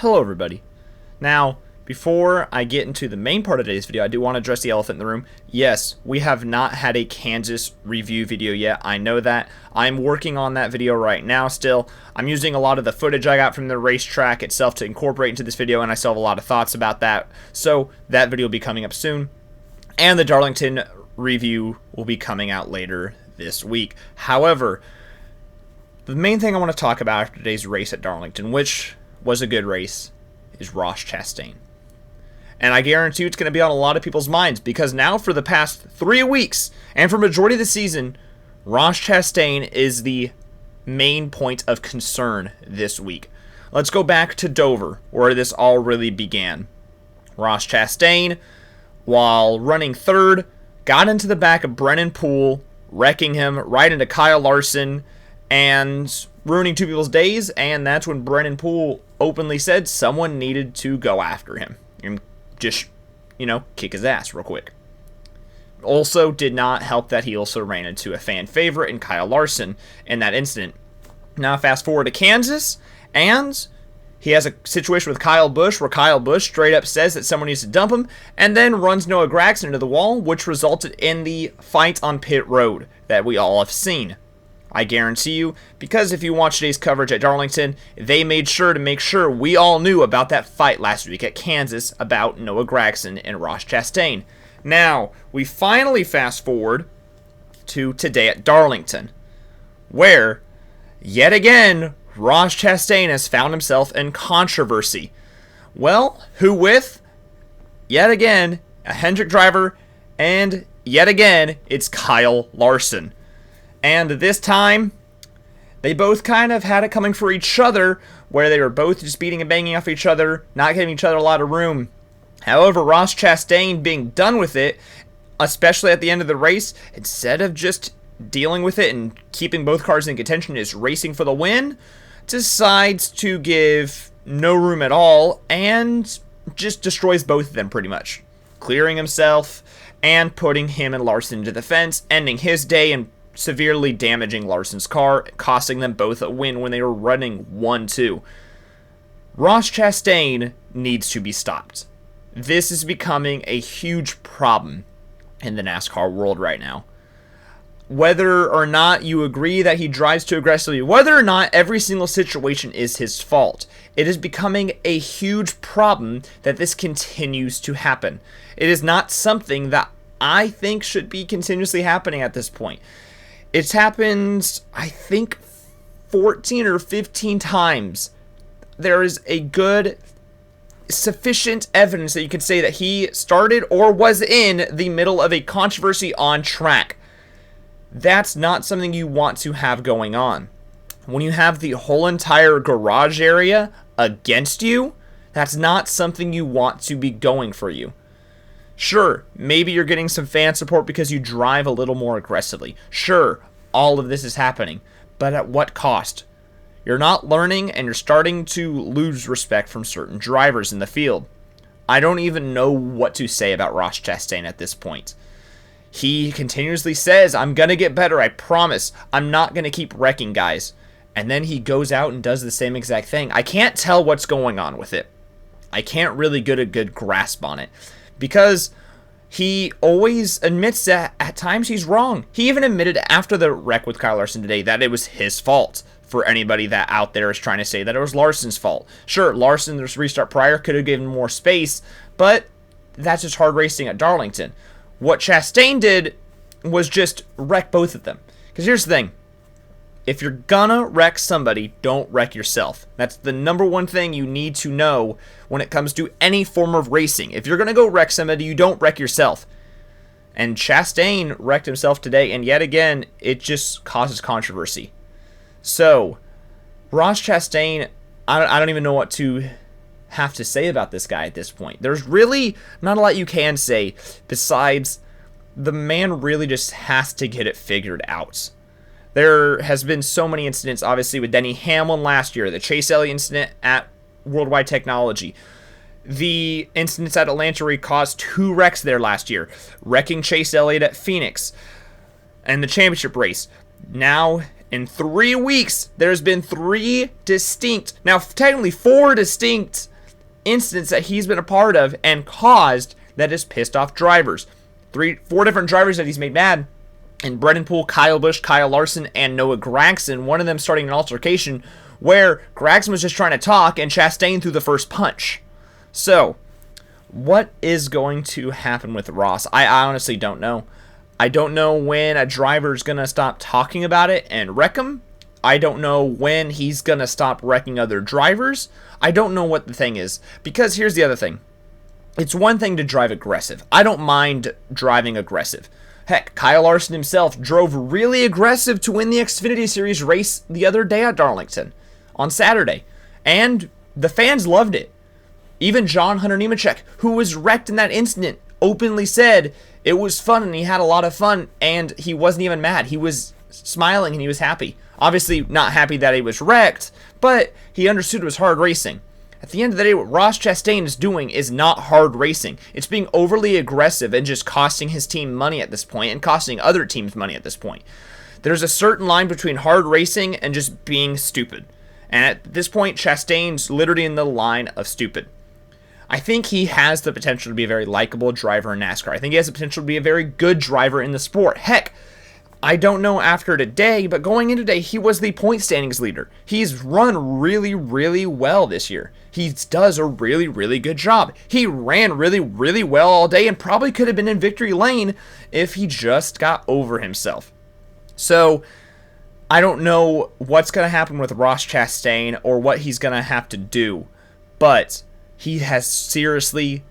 Hello everybody. Now, before I get into the main part of today's video, I do want to address the elephant in the room. Yes, we have not had a Kansas review video yet. I know that. I'm working on that video right now still. I'm using a lot of the footage I got from the racetrack itself to incorporate into this video, and I still have a lot of thoughts about that. So, that video will be coming up soon. And the Darlington review will be coming out later this week. However, the main thing I want to talk about after today's race at Darlington, which was a good race, is Ross Chastain. And I guarantee you it's going to be on a lot of people's minds, because now for the past 3 weeks, and for majority of the season, Ross Chastain is the main point of concern this week. Let's go back to Dover, where this all really began. Ross Chastain, while running third, got into the back of Brennan Poole, wrecking him right into Kyle Larson, and ruining two people's days, and that's when Brennan Poole openly said someone needed to go after him and just, kick his ass real quick. Also did not help that he also ran into a fan favorite in Kyle Larson in that incident. Now fast forward to Kansas, and he has a situation with Kyle Busch where Kyle Busch straight up says that someone needs to dump him, and then runs Noah Gragson into the wall, which resulted in the fight on pit road that we all have seen. I guarantee you, because if you watch today's coverage at Darlington, they made sure to make sure we all knew about that fight last week at Kansas about Noah Gragson and Ross Chastain. Now, we finally fast forward to today at Darlington, where, yet again, Ross Chastain has found himself in controversy. Well, who with? Yet again, a Hendrick driver, and yet again, it's Kyle Larson. And this time, they both kind of had it coming for each other, where they were both just beating and banging off each other, not giving each other a lot of room. However, Ross Chastain, being done with it, especially at the end of the race, instead of just dealing with it and keeping both cars in contention, is racing for the win, decides to give no room at all and just destroys both of them pretty much, clearing himself and putting him and Larson into the fence, ending his day and severely damaging Larson's car, costing them both a win when they were running 1-2. Ross Chastain needs to be stopped. This is becoming a huge problem in the NASCAR world right now. Whether or not you agree that he drives too aggressively, whether or not every single situation is his fault, it is becoming a huge problem that this continues to happen. It is not something that I think should be continuously happening at this point. It's happened, I think, 14 or 15 times. There is a good, sufficient evidence that you could say that he started or was in the middle of a controversy on track. That's not something you want to have going on. When you have the whole entire garage area against you, that's not something you want to be going for you. Sure, maybe you're getting some fan support because you drive a little more aggressively. Sure, all of this is happening, but at what cost? You're not learning, and you're starting to lose respect from certain drivers in the field. I don't even know what to say about Ross Chastain at this point. He continuously says, I'm going to get better, I promise. I'm not going to keep wrecking guys. And then he goes out and does the same exact thing. I can't tell what's going on with it. I can't really get a good grasp on it, because he always admits that at times he's wrong. He even admitted after the wreck with Kyle Larson today that it was his fault. For anybody that out there is trying to say that it was Larson's fault. Sure, Larson's restart prior could have given more space, but that's just hard racing at Darlington. What Chastain did was just wreck both of them. Because here's the thing. If you're gonna wreck somebody, don't wreck yourself. That's the number one thing you need to know when it comes to any form of racing. If you're gonna go wreck somebody, you don't wreck yourself. And Chastain wrecked himself today, and yet again, it just causes controversy. So, Ross Chastain, I don't even know what to have to say about this guy at this point. There's really not a lot you can say besides the man really just has to get it figured out. There has been so many incidents, obviously, with Denny Hamlin last year, the Chase Elliott incident at Worldwide Technology, the incidents at Atlanta where he caused 2 wrecks there last year, wrecking Chase Elliott at Phoenix, and the championship race. Now In 3 weeks, there's been 3 distinct, now technically 4 distinct incidents that he's been a part of and caused that has pissed off drivers. 4 different drivers that he's made mad. And Brennan Poole, Kyle Busch, Kyle Larson, and Noah Gragson, one of them starting an altercation where Gragson was just trying to talk and Chastain threw the first punch. So, what is going to happen with Ross? I honestly don't know. I don't know when a driver's going to stop talking about it and wreck him. I don't know when he's going to stop wrecking other drivers. I don't know what the thing is. Because here's the other thing. It's one thing to drive aggressive. I don't mind driving aggressive. Heck, Kyle Larson himself drove really aggressive to win the Xfinity Series race the other day at Darlington on Saturday. And the fans loved it. Even John Hunter Nemechek, who was wrecked in that incident, openly said it was fun and he had a lot of fun and he wasn't even mad. He was smiling and he was happy. Obviously not happy that he was wrecked, but he understood it was hard racing. At the end of the day, what Ross Chastain is doing is not hard racing. It's being overly aggressive and just costing his team money at this point and costing other teams money at this point. There's a certain line between hard racing and just being stupid. And at this point, Chastain's literally in the line of stupid. I think he has the potential to be a very likable driver in NASCAR. I think he has the potential to be a very good driver in the sport. Heck, I don't know after today, but going into today, he was the point standings leader. He's run really, really well this year. He does a really, really good job. He ran really, really well all day and probably could have been in victory lane if he just got over himself. So, I don't know what's going to happen with Ross Chastain or what he's going to have to do, but he has seriously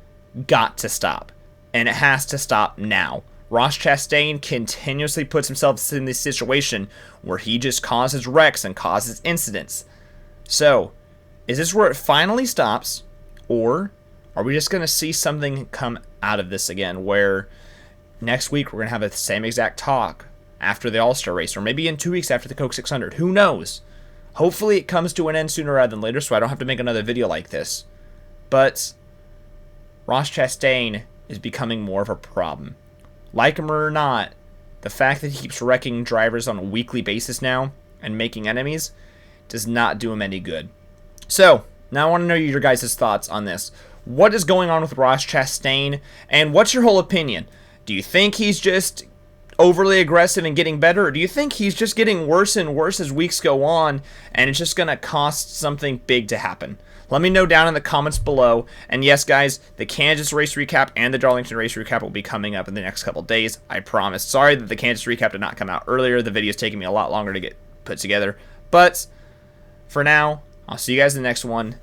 got to stop, and it has to stop now. Ross Chastain continuously puts himself in this situation where he just causes wrecks and causes incidents. So, is this where it finally stops, or are we just going to see something come out of this again where next week we're going to have the same exact talk after the All-Star race, or maybe in 2 weeks after the Coke 600? Who knows? Hopefully it comes to an end sooner rather than later so I don't have to make another video like this. But Ross Chastain is becoming more of a problem. Like him or not, the fact that he keeps wrecking drivers on a weekly basis now and making enemies does not do him any good. So, now I want to know your guys' thoughts on this. What is going on with Ross Chastain, and what's your whole opinion? Do you think he's just overly aggressive and getting better, or do you think he's just getting worse and worse as weeks go on, and it's just going to cost something big to happen? Let me know down in the comments below. And yes, guys, the Kansas race recap and the Darlington race recap will be coming up in the next couple days. I promise. Sorry that the Kansas recap did not come out earlier. The video's taking me a lot longer to get put together. But for now, I'll see you guys in the next one.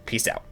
Peace out.